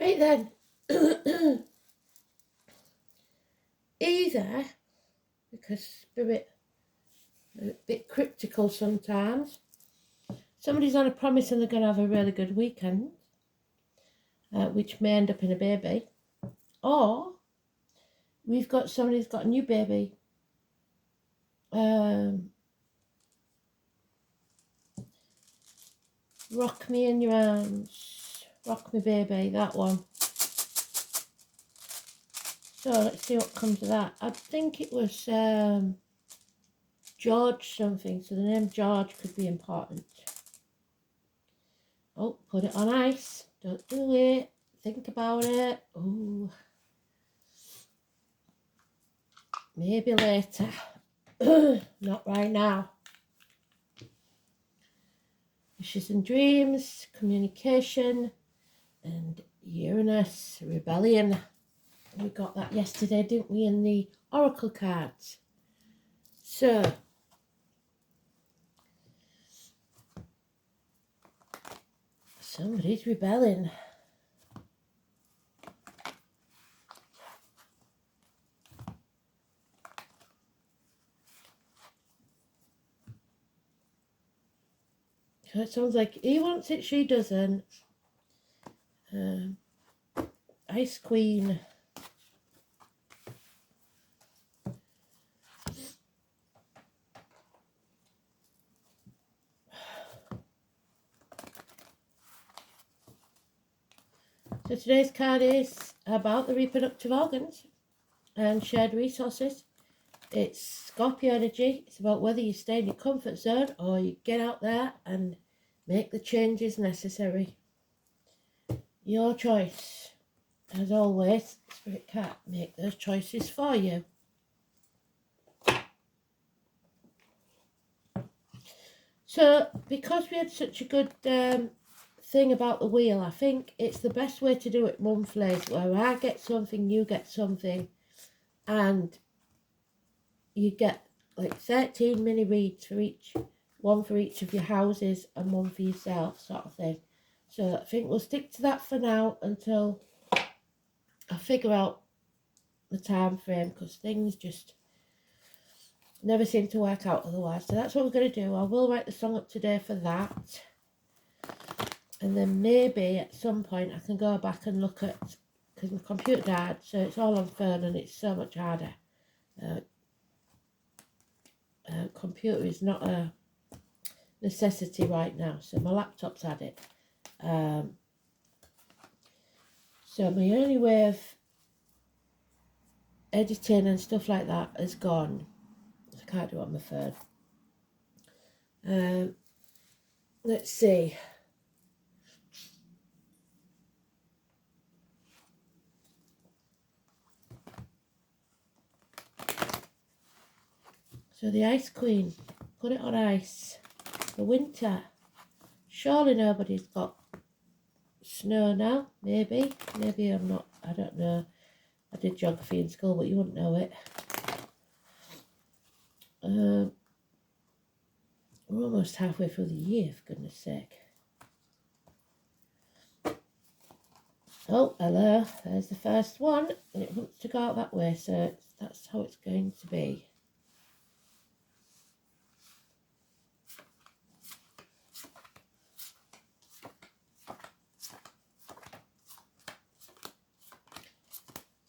Right then, either, because spirit a bit cryptical sometimes, somebody's on a promise and they're going to have a really good weekend, which may end up in a baby, or we've got somebody who's got a new baby. Rock me in your arms, rock me baby, that one. So let's see what comes of that. I think it was George something, so the name George could be important. Oh, put it on ice. Don't do it. Think about it. Oh, maybe later. Not right now. Wishes and dreams, communication, and Uranus, rebellion. We got that yesterday, didn't we, in the oracle cards? So, somebody's rebelling. So it sounds like he wants it, she doesn't. Ice Queen. So today's card is about the reproductive organs and shared resources. It's Scorpio energy. It's about whether you stay in your comfort zone or you get out there and make the changes necessary. Your choice. As always, Spirit can't make those choices for you. So, because we had such a good thing about the wheel, I think it's the best way to do it monthly, where I get something, you get something, and you get like 13 mini reads for each, one for each of your houses and one for yourself, sort of thing. So I think we'll stick to that for now until I figure out the time frame, because things just never seem to work out otherwise. So that's what we're going to do. I will write the song up today for that. And then maybe at some point I can go back and look at, because my computer died, so it's all on phone and it's so much harder. Computer is not a necessity right now, so my laptop's had it. So my only way of editing and stuff like that is gone. I can't do it on my phone. Let's see. So the Ice Queen, put it on ice. The winter. Surely nobody's got snow now. Maybe I'm not. I don't know. I did geography in school, but you wouldn't know it. We're almost halfway through the year, for goodness sake. Oh, hello. There's the first one, and it wants to go out that way, so that's how it's going to be.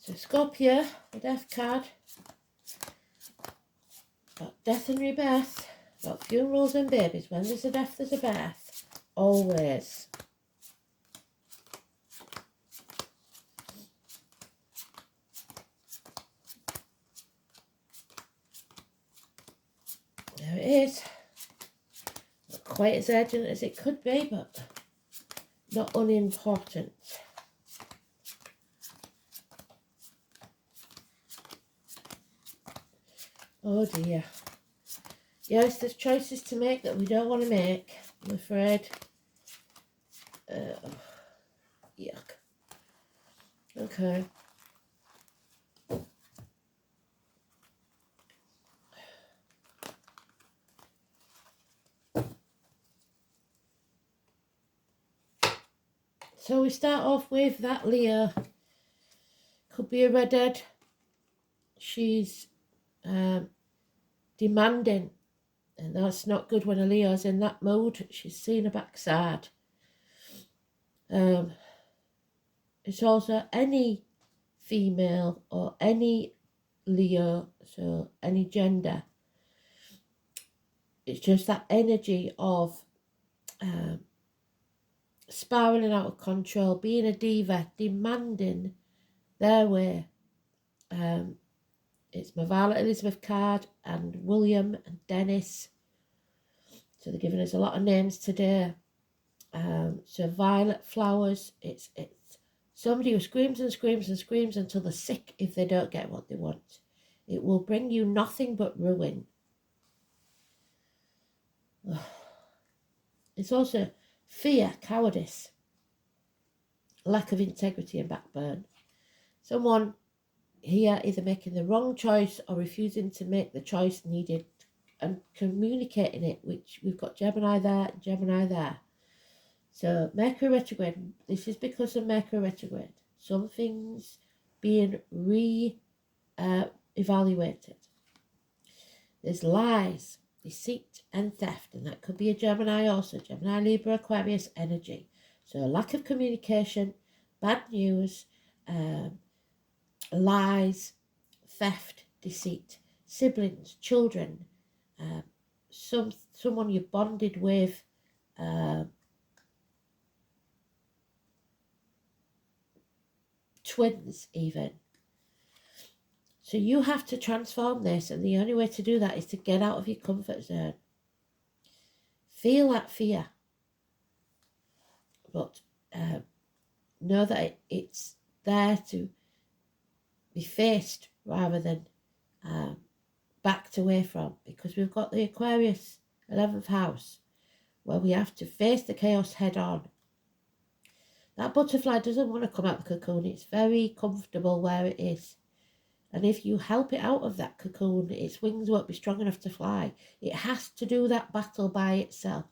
So Scorpio, the death card. About death and rebirth. About funerals and babies. When there's a death, there's a birth. Always. There it is. Not quite as urgent as it could be, but not unimportant. Oh dear. Yes, there's choices to make that we don't want to make, I'm afraid. Yuck. Okay. So we start off with that Leo. Could be a redhead. She's demanding, and that's not good when a Leo's in that mood. She's seen a backside. It's also any female or any Leo, so any gender. It's just that energy of spiraling out of control, being a diva, demanding their way. It's my Violet Elizabeth card and William and Dennis. So they're giving us a lot of names today. So violet flowers, it's somebody who screams and screams and screams until they're sick if they don't get what they want. It will bring you nothing but ruin. It's also fear, cowardice, lack of integrity and backbone. Someone here either making the wrong choice or refusing to make the choice needed and communicating it, which we've got Gemini there and Gemini there. So Mercury retrograde, this is because of Mercury retrograde. Some things being evaluated. There's lies, deceit and theft, and that could be a Gemini also, Gemini, Libra, Aquarius energy. So lack of communication, bad news, lies, theft, deceit, siblings, children, someone you bonded with, twins even. So you have to transform this, and the only way to do that is to get out of your comfort zone. Feel that fear, but know that it's there to be faced rather than backed away from, because we've got the Aquarius 11th house where we have to face the chaos head on. That butterfly doesn't want to come out of the cocoon. It's very comfortable where it is. And if you help it out of that cocoon, its wings won't be strong enough to fly. It has to do that battle by itself.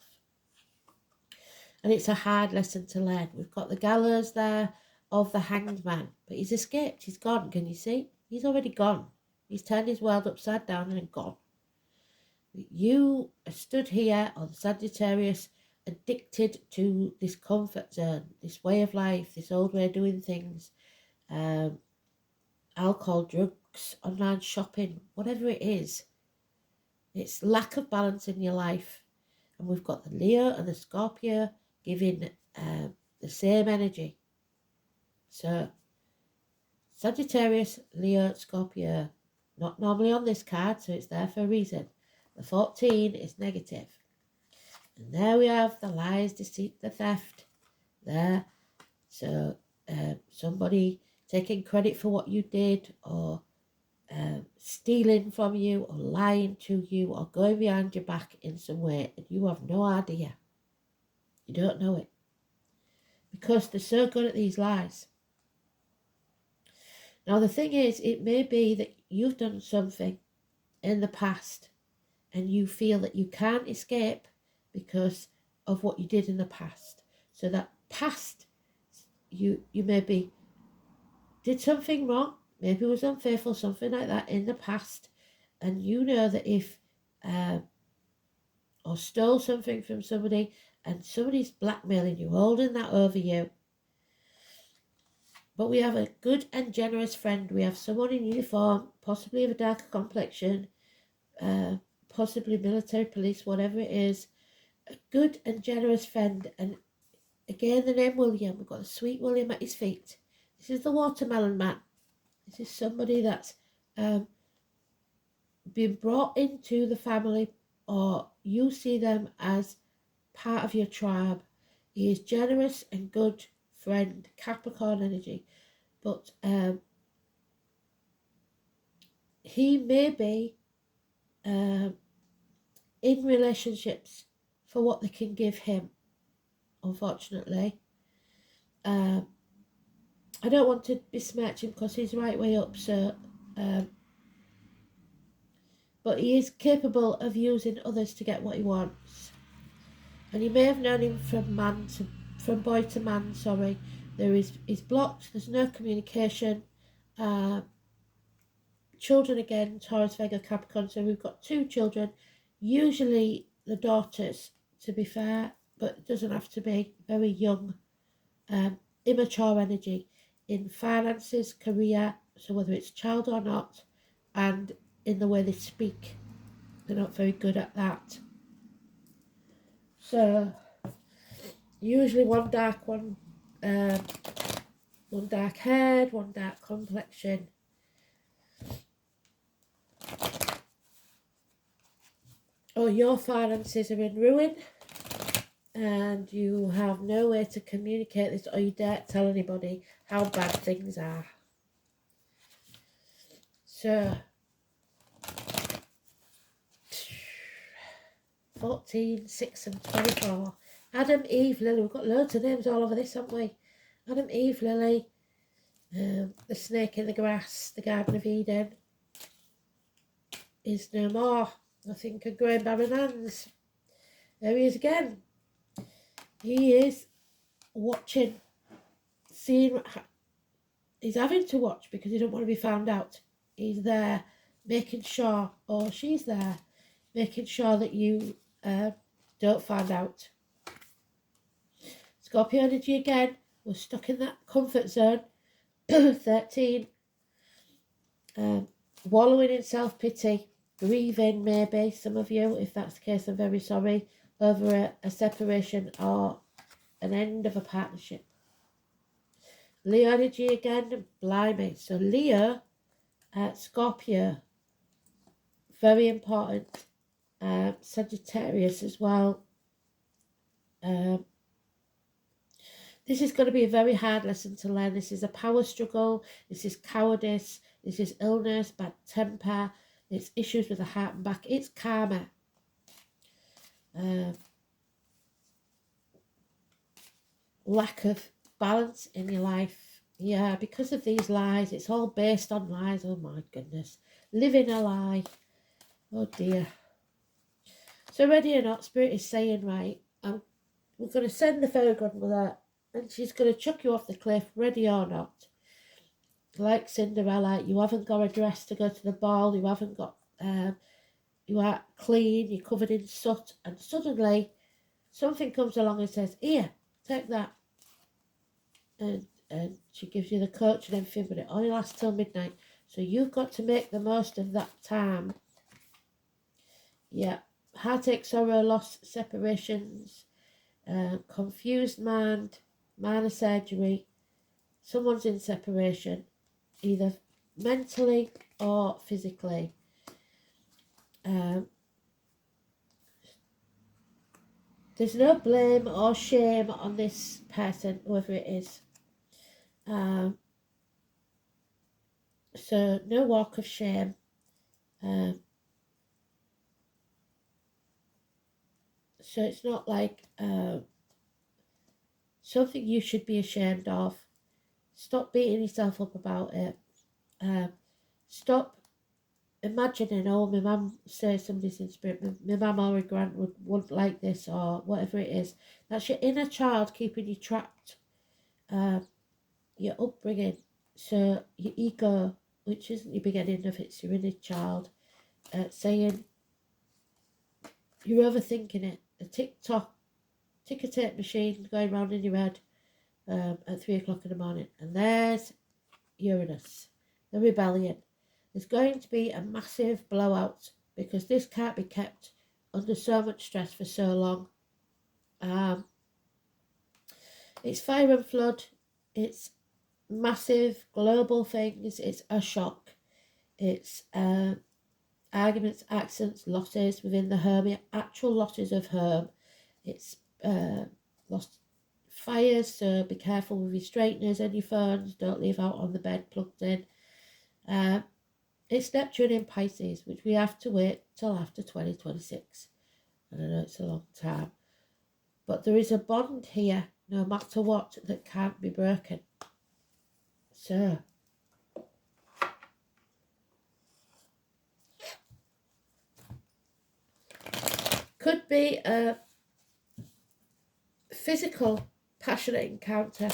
And it's a hard lesson to learn. We've got the gallows there of the hanged man, but he's escaped. He's gone. Can you see? He's already gone. He's turned his world upside down and gone. You are stood here on Sagittarius, addicted to this comfort zone, this way of life, this old way of doing things, alcohol, drugs, online shopping, whatever it is. It's lack of balance in your life. And we've got the Leo and the Scorpio giving the same energy. So Sagittarius, Leo, Scorpio, not normally on this card, so it's there for a reason. The 14 is negative. And there we have the lies, deceit, the theft there. So somebody taking credit for what you did, or stealing from you, or lying to you, or going behind your back in some way, and you have no idea. You don't know it. Because they're so good at these lies. Now the thing is, it may be that you've done something in the past and you feel that you can't escape because of what you did in the past. So that past, you maybe did something wrong, maybe was unfaithful, something like that in the past, and you know that if or stole something from somebody and somebody's blackmailing you, holding that over you. But we have a good and generous friend. We have someone in uniform, possibly of a darker complexion, possibly military, police, whatever it is, a good and generous friend. And again, the name William, we've got a sweet William at his feet. This is the watermelon man. This is somebody that's been brought into the family, or you see them as part of your tribe. He is generous and good friend, Capricorn energy, but he may be in relationships for what they can give him, unfortunately. I don't want to besmirch him because he's right way up, so but he is capable of using others to get what he wants. And you may have known him from from boy to man, sorry. There is blocked, there's no communication. Children again, Taurus, Vega, Capricorn, so we've got 2 children, usually the daughters, to be fair, but it doesn't have to be, very young, immature energy in finances, career, so whether it's child or not, and in the way they speak, they're not very good at that. So usually one dark haired, one dark complexion. Or your finances are in ruin and you have no way to communicate this, or you dare tell anybody how bad things are. So 14, 6 and 24. Adam, Eve, Lily. We've got loads of names all over this, haven't we? Adam, Eve, Lily, the snake in the grass, the Garden of Eden is no more. Nothing can grow in barren hands. There he is again. He is watching, seeing. He's having to watch because he don't want to be found out. He's there making sure, or she's there making sure that you don't find out. Scorpio energy again. We're stuck in that comfort zone. 13. Wallowing in self-pity. Grieving, maybe, some of you. If that's the case, I'm very sorry. Over a separation or an end of a partnership. Leo energy again. Blimey. So Leo, Scorpio. Very important. Sagittarius as well. This is going to be a very hard lesson to learn. This is a power struggle. This is cowardice. This is illness, bad temper. It's issues with the heart and back. It's karma. Lack of balance in your life. Yeah, because of these lies. It's all based on lies. Oh my goodness. Living a lie. Oh dear. So ready or not, Spirit is saying, right, we're going to send the fairy godmother and she's going to chuck you off the cliff, ready or not. Like Cinderella, you haven't got a dress to go to the ball, you haven't got, you are clean, you're covered in soot, and suddenly something comes along and says, here, take that. And she gives you the coach and everything, but it only lasts till midnight. So you've got to make the most of that time. Yeah. Heartache, sorrow, loss, separations, confused mind, minor surgery, someone's in separation, either mentally or physically. There's no blame or shame on this person, whoever it is. So no walk of shame. So it's not like something you should be ashamed of. Stop beating yourself up about it. Stop imagining, oh, my mum says somebody's in spirit, my mum or a grand would like this, or whatever it is. That's your inner child keeping you trapped. Your upbringing. So your ego, which isn't your beginning of it's your inner child, saying you're overthinking it. A ticker tape machine going round in your head at 3 o'clock in the morning. And there's Uranus, the rebellion. There's going to be a massive blowout because this can't be kept under so much stress for so long. It's fire and flood. It's massive global things. It's a shock. It's arguments, accidents, losses within the home, actual losses of home. It's lost fires, so be careful with your straighteners and your phones. Don't leave out on the bed plugged in. It's Neptune in Pisces, which we have to wait till after 2026. And I know it's a long time. But there is a bond here, no matter what, that can't be broken. So, could be a physical passionate encounter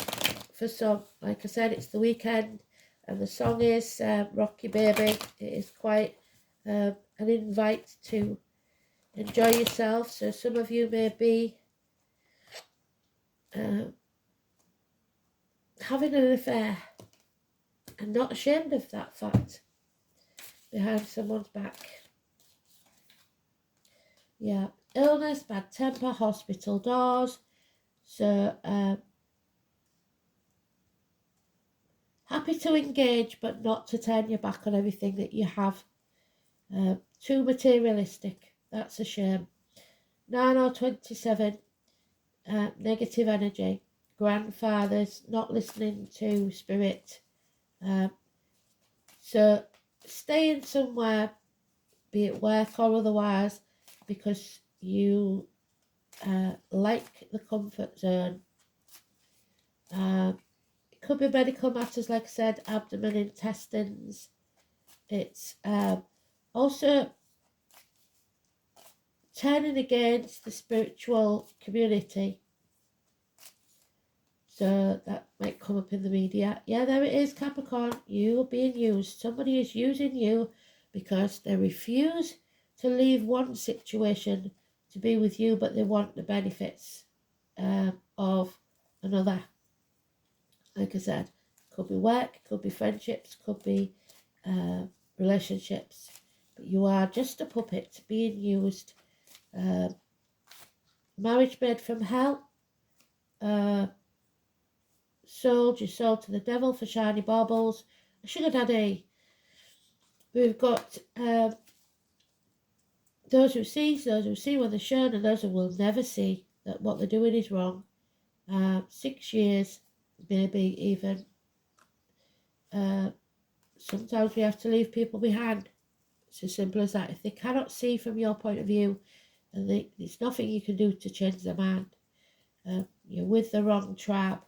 for some. Like I said, it's the weekend, and the song is Rocky Baby. It is quite an invite to enjoy yourself. So some of you may be having an affair and not ashamed of that fact behind someone's back. Yeah, illness, bad temper, hospital doors. So happy to engage, but not to turn your back on everything that you have. Too materialistic. That's a shame. 9 or 27, negative energy. Grandfathers, not listening to spirit. So staying somewhere, be it work or otherwise, because you like the comfort zone. It could be medical matters, like I said, abdomen, intestines. It's also turning against the spiritual community. So that might come up in the media. Yeah, there it is, Capricorn. You are being used. Somebody is using you because they refuse to leave one situation to be with you, but they want the benefits of another. Like I said, could be work, could be friendships, could be relationships. But you are just a puppet being used. Marriage made from hell. Sold your soul to the devil for shiny baubles. A sugar daddy. We've got those who see when they're shown, and those who will never see that what they're doing is wrong. 6 years, maybe even. Sometimes we have to leave people behind. It's as simple as that. If they cannot see from your point of view, and there's nothing you can do to change their mind. You're with the wrong tribe.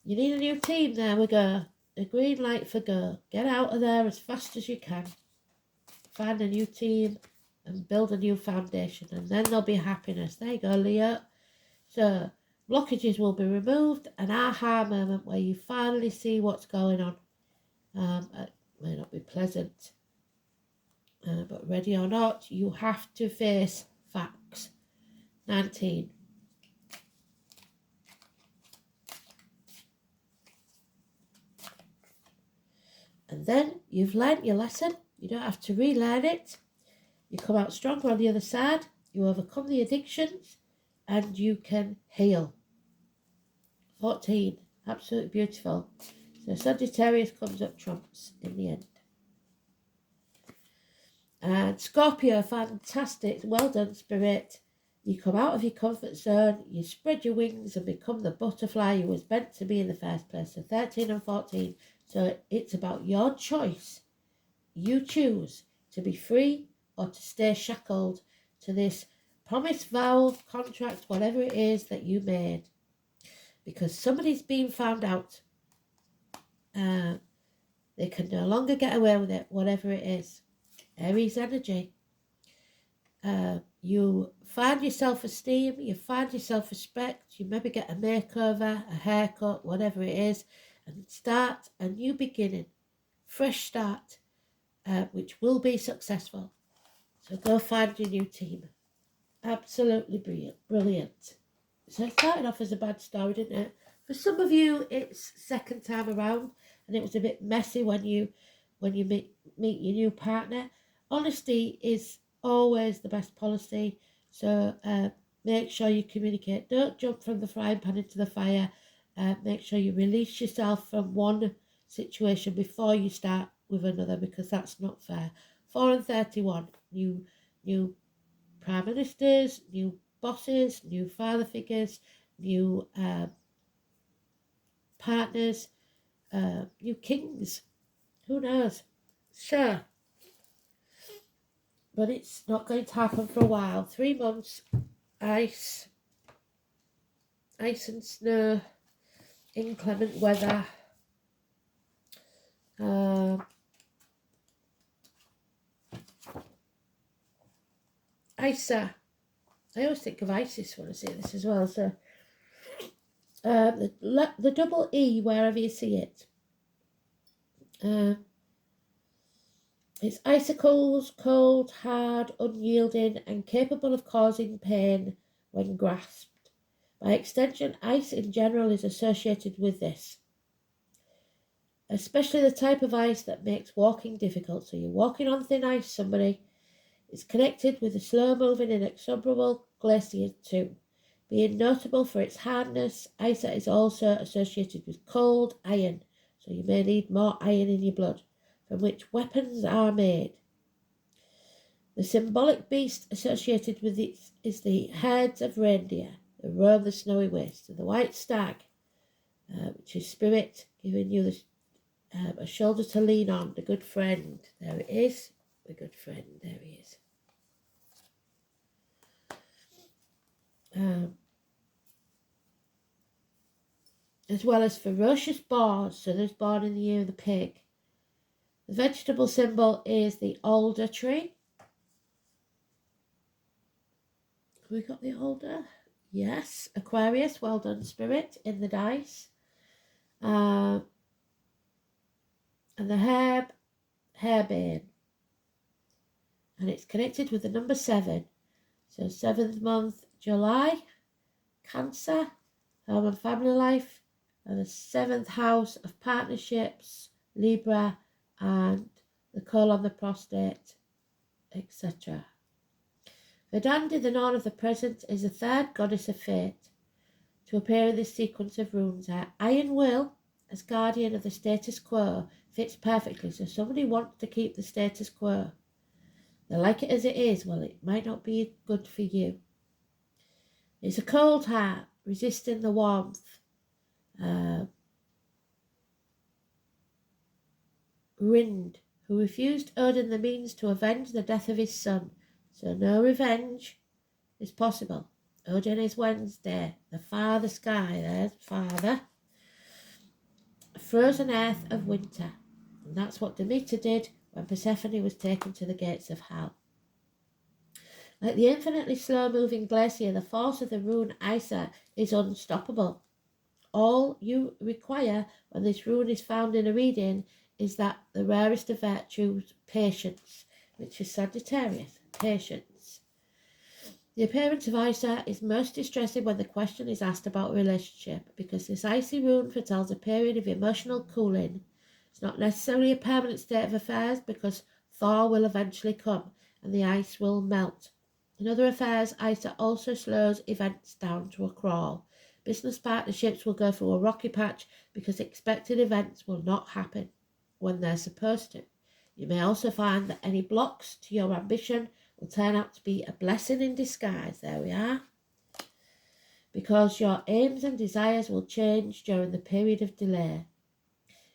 You need a new team. There we go. A green light for go. Get out of there as fast as you can. Find a new team and build a new foundation, and then there'll be happiness. There you go, Leo. So blockages will be removed. An aha moment where you finally see what's going on. It may not be pleasant, but ready or not, you have to face facts. 19. And then you've learnt your lesson. You don't have to relearn it. You come out stronger on the other side. You overcome the addictions and you can heal. 14. Absolutely beautiful. So Sagittarius comes up trumps in the end. And Scorpio, fantastic. Well done, Spirit. You come out of your comfort zone. You spread your wings and become the butterfly you was meant to be in the first place. So 13 and 14. So it's about your choice. You choose to be free or to stay shackled to this promise, vow, contract, whatever it is that you made. Because somebody's been found out. They can no longer get away with it, whatever it is. Aries energy. You find your self-esteem, you find your self-respect, you maybe get a makeover, a haircut, whatever it is, and start a new beginning, fresh start, which will be successful. So go find your new team. Absolutely brilliant. So it started off as a bad story, didn't it? For some of you, it's second time around, and it was a bit messy when you meet your new partner. Honesty is always the best policy. So make sure you communicate. Don't jump from the frying pan into the fire. Make sure you release yourself from one situation before you start with another, because that's not fair. 4 and 31. New prime ministers, new bosses, new father figures, new partners, new kings. Who knows? Sure. But it's not going to happen for a while. 3 months, ice and snow, inclement weather. Isa, I always think of Isis when I see this as well. So the double E, wherever you see it, it's icicles, cold, hard, unyielding, and capable of causing pain when grasped. By extension, ice in general is associated with this, especially the type of ice that makes walking difficult. So you're walking on thin ice, somebody. It's connected with the slow-moving, inexorable glacier too. Being notable for its hardness, ice is also associated with cold, iron, so you may need more iron in your blood, from which weapons are made. The symbolic beast associated with it is the herds of reindeer that roam the snowy waste, and the white stag, which is spirit, giving you a shoulder to lean on, the good friend. There it is, the good friend, there he is. As well as ferocious boars, so those born in the year of the pig. The vegetable symbol is the alder tree. Have we got the alder? Yes. Aquarius, well done, spirit, in the dice. And the herb, hairbane. And it's connected with the number 7. So 7th month, July, Cancer, home and family life, and the 7th house of partnerships, Libra, and the colon, the prostate, etc. Verdandi, the Norn of the present, is the 3rd goddess of fate. To appear in this sequence of runes, our Iron Will, as guardian of the status quo, fits perfectly. So somebody wants to keep the status quo. They like it as it is. Well, it might not be good for you. It's a cold heart, resisting the warmth. Rind, who refused Odin the means to avenge the death of his son. So no revenge is possible. Odin is Wednesday, the father sky, there's father. Frozen earth of winter. And that's what Demeter did when Persephone was taken to the gates of hell. Like the infinitely slow-moving glacier, the force of the rune Isa is unstoppable. All you require when this rune is found in a reading is that the rarest of virtues, patience, which is Sagittarius, patience. The appearance of Isa is most distressing when the question is asked about a relationship, because this icy rune foretells a period of emotional cooling. It's not necessarily a permanent state of affairs, because thaw will eventually come and the ice will melt. In other affairs, Isa also slows events down to a crawl. Business partnerships will go through a rocky patch because expected events will not happen when they're supposed to. You may also find that any blocks to your ambition will turn out to be a blessing in disguise. There we are. Because your aims and desires will change during the period of delay.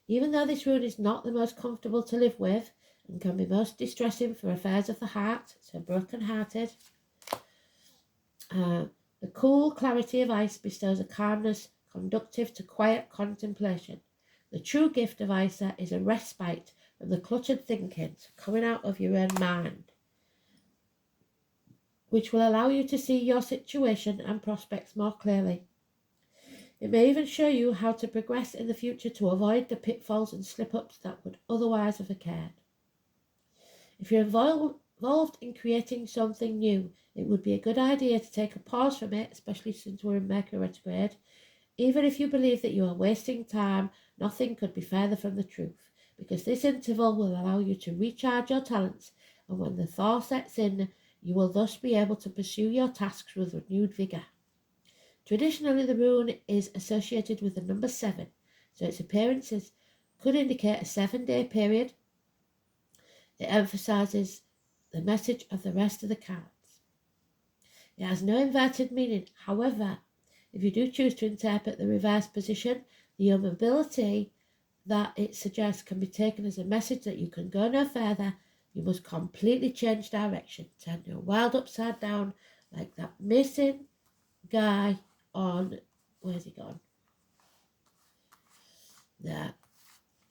Even though this rune is not the most comfortable to live with and can be most distressing for affairs of the heart, so broken-hearted, the cool clarity of ice bestows a calmness conducive to quiet contemplation. The true gift of Isa is a respite from the cluttered thinking, coming out of your own mind, which will allow you to see your situation and prospects more clearly. It may even show you how to progress in the future to avoid the pitfalls and slip-ups that would otherwise have occurred. If you're involved in creating something new, it would be a good idea to take a pause from it, especially since we're in Mercury retrograde. Even if you believe that you are wasting time, nothing could be further from the truth, because this interval will allow you to recharge your talents, and when the thaw sets in, you will thus be able to pursue your tasks with renewed vigour. Traditionally, the rune is associated with the number 7, so its appearances could indicate a 7-day period. It emphasises the message of the rest of the cards. It has no inverted meaning. However, if you do choose to interpret the reverse position, the immobility that it suggests can be taken as a message that you can go no further. You must completely change direction. Turn your world upside down like that missing guy on... Where's he gone? There.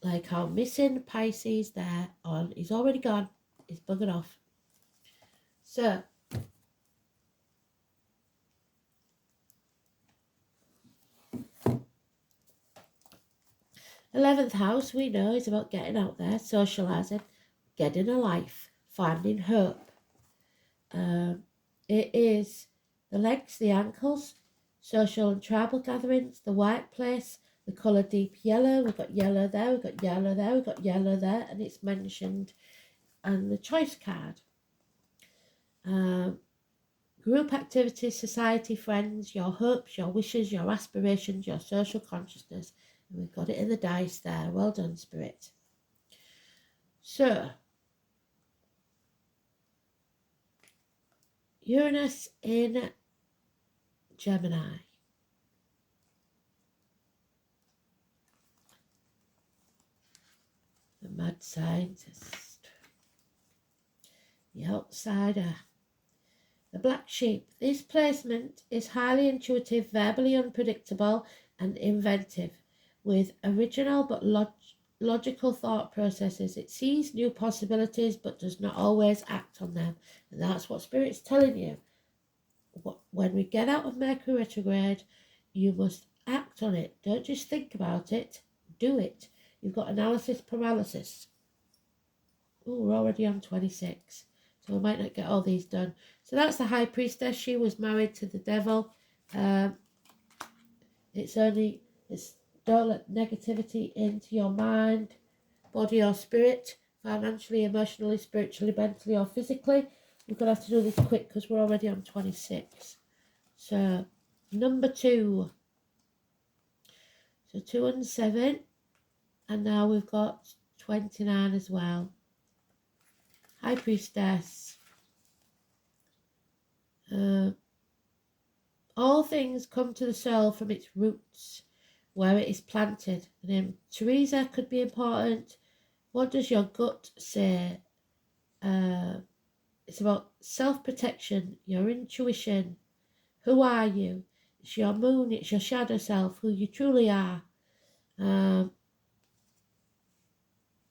Like our missing Pisces there on... He's already gone. He's buggered off. So, 11th house, we know, is about getting out there, socialising, getting a life, finding hope. It is the legs, the ankles, social and tribal gatherings, the white place, the colour deep yellow. We've got yellow there, we've got yellow there, we've got yellow there, and it's mentioned. And the choice card. Group activities, society, friends, your hopes, your wishes, your aspirations, your social consciousness. And we've got it in the dice there. Well done, Spirit. So, Uranus in Gemini. The mad scientist. The outsider. The black sheep. This placement is highly intuitive, verbally unpredictable, and inventive, with original but logical thought processes. It sees new possibilities but does not always act on them. And that's what Spirit's telling you. When we get out of Mercury retrograde, you must act on it. Don't just think about it, do it. You've got analysis paralysis. Oh, we're already on 26. So we might not get all these done. So that's the High Priestess. She was married to the devil. Don't let negativity into your mind, body or spirit, financially, emotionally, spiritually, mentally or physically. We're going to have to do this quick because we're already on 26. So, number 2. So 2 and 7. And now we've got 29 as well. High Priestess. All things come to the soul from its roots, where it is planted. The name Teresa could be important. What does your gut say? It's about self-protection, your intuition. Who are you? It's your moon, it's your shadow self, who you truly are. And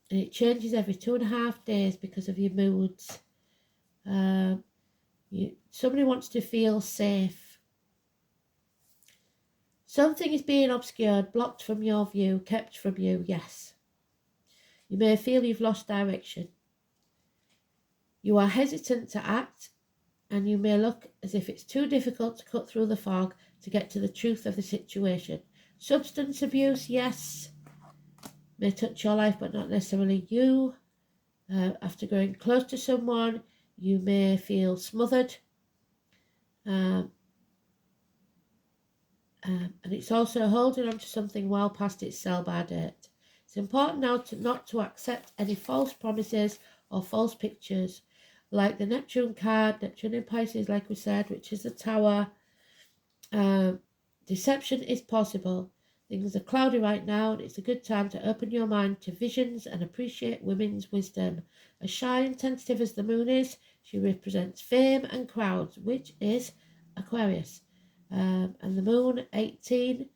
it changes every 2.5 days because of your moods. Somebody wants to feel safe. Something is being obscured, blocked from your view, kept from you, yes. You may feel you've lost direction. You are hesitant to act, and you may look as if it's too difficult to cut through the fog to get to the truth of the situation. Substance abuse, yes, may touch your life, but not necessarily you. After going close to someone, you may feel smothered. And it's also holding on to something well past its sell-by date. It's important now not to accept any false promises or false pictures, like the Neptune card, Neptune in Pisces, like we said, which is the Tower. Deception is possible. Things are cloudy right now, and it's a good time to open your mind to visions and appreciate women's wisdom. As shy and tentative as the moon is, she represents fame and crowds, which is Aquarius. And the moon, 18.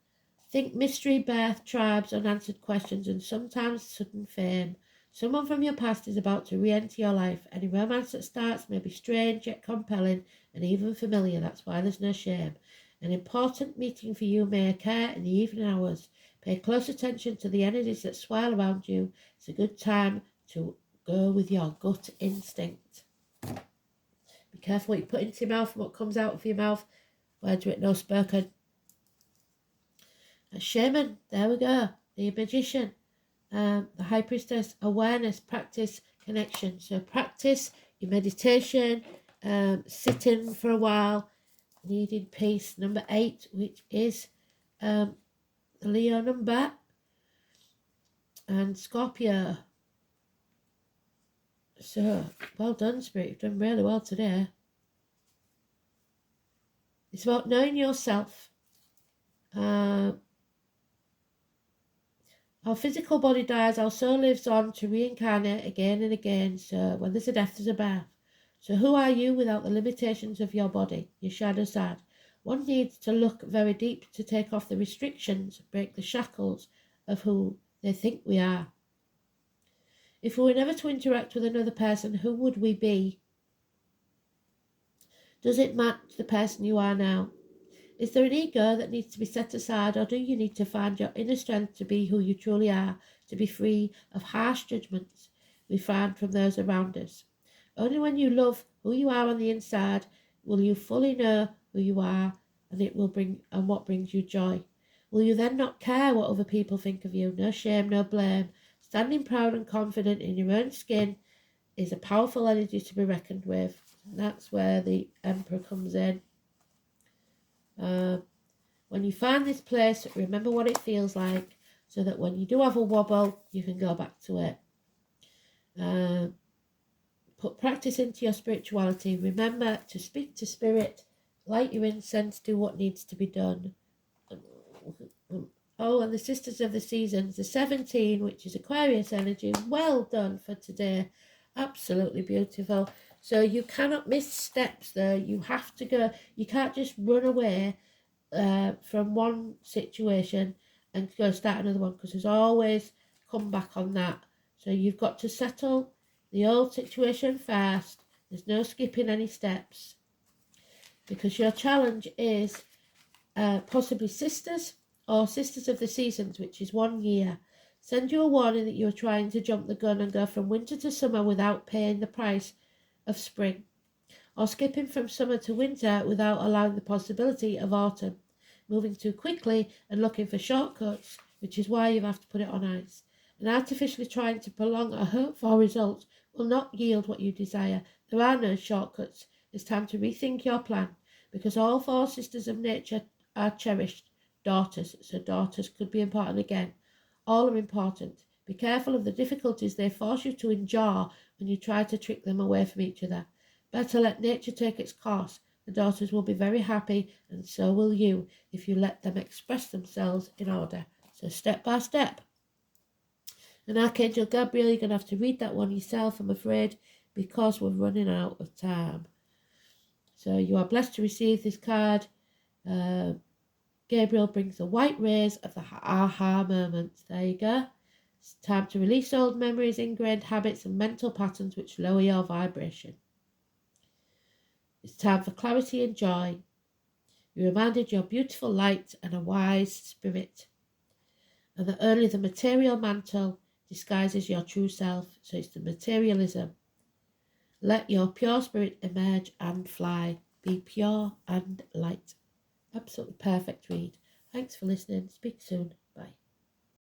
Think mystery, birth, tribes, unanswered questions, and sometimes sudden fame. Someone from your past is about to re-enter your life. Any romance that starts may be strange yet compelling and even familiar. That's why there's no shame. An important meeting for you may occur in the evening hours. Pay close attention to the energies that swirl around you. It's a good time to go with your gut instinct. Be careful what you put into your mouth and what comes out of your mouth. Words with no spoken. A shaman, there we go. The magician, the High Priestess, awareness, practice, connection. So practice your meditation, sitting for a while, needing peace. Number 8, which is the Leo number, and Scorpio. So, well done, Spirit. You've done really well today. It's about knowing yourself. Our physical body dies, our soul lives on to reincarnate again and again. So when there's a death, there's a birth. So who are you without the limitations of your body, your shadow side? One needs to look very deep to take off the restrictions, break the shackles of who they think we are. If we were never to interact with another person, who would we be? Does it match the person you are now? Is there an ego that needs to be set aside, or do you need to find your inner strength to be who you truly are, to be free of harsh judgments we find from those around us? Only when you love who you are on the inside will you fully know who you are, and it will bring and what brings you joy. Will you then not care what other people think of you? No shame, no blame. Standing proud and confident in your own skin is a powerful energy to be reckoned with. And that's where the Emperor comes in. When you find this place, remember what it feels like, so that when you do have a wobble, you can go back to it. Put practice into your spirituality. Remember to speak to spirit, light your incense, do what needs to be done. Oh, and the Sisters of the Seasons, the 17, which is Aquarius energy. Well done for today. Absolutely beautiful. So you cannot miss steps there. You have to go. You can't just run away from one situation and go start another one, because there's always come back on that. So you've got to settle the old situation first. There's no skipping any steps, because your challenge is possibly Sisters or Sisters of the Seasons, which is 1 year. Send you a warning that you're trying to jump the gun and go from winter to summer without paying the price of spring, or skipping from summer to winter without allowing the possibility of autumn, moving too quickly and looking for shortcuts, which is why you have to put it on ice. And artificially trying to prolong or hope for results will not yield what you desire. There are no shortcuts. It's time to rethink your plan, because all 4 sisters of nature are cherished daughters, so daughters could be important again. All are important. Be careful of the difficulties they force you to endure when you try to trick them away from each other. Better let nature take its course. The daughters will be very happy, and so will you, if you let them express themselves in order. So step by step. And Archangel Gabriel, you're going to have to read that one yourself, I'm afraid, because we're running out of time. So you are blessed to receive this card. Gabriel brings the white rays of the aha moments. There you go. It's time to release old memories, ingrained habits, and mental patterns which lower your vibration. It's time for clarity and joy. You're reminded you're beautiful light and a wise spirit, and that only the material mantle disguises your true self. So it's the materialism. Let your pure spirit emerge and fly. Be pure and light. Absolutely perfect read. Thanks for listening. Speak soon.